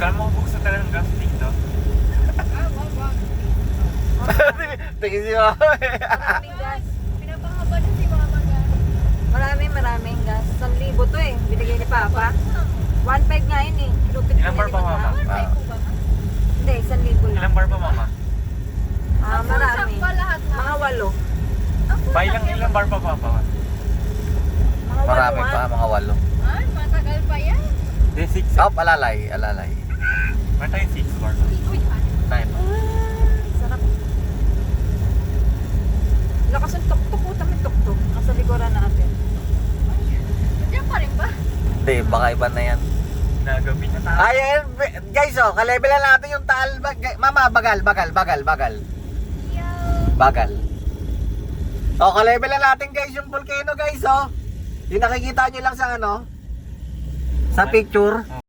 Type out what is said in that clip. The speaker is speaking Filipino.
Kala mo buksan talagang gas dito. Wag. Tingin si Mama. Maraming gas. Pinapahaba na si Mama gas. Maraming gas. 1,000 to eh. Binigay ni Papa. 1,500 nga yun eh. Lupit Ilang bar ba, Mama? Ay po ba? Hindi, 1,000 lang. Ilang bar ba, Mama? Marami. Sakpa lahat na. Mga 8. Pa ilang bar pa, Papa? Mga 8 Marami pa, mga 8. Ay, matagal pa yan. Then 6. Oh, alalay. Meron tayong 6 bar. Uy, Tayo. Sarap. Lakas ng tuktok. Utang yung tuktok. Nasa likuran natin. nandiyan pa rin ba? Hindi, baka iba na yan. Nagabi na tayo. Ayan, guys, oh, kalebelan natin yung taal. Mama, bagal. Bagal. Oh, kalebelan natin guys yung volcano guys, oh. Yung nakikita nyo lang sa ano? Sa picture.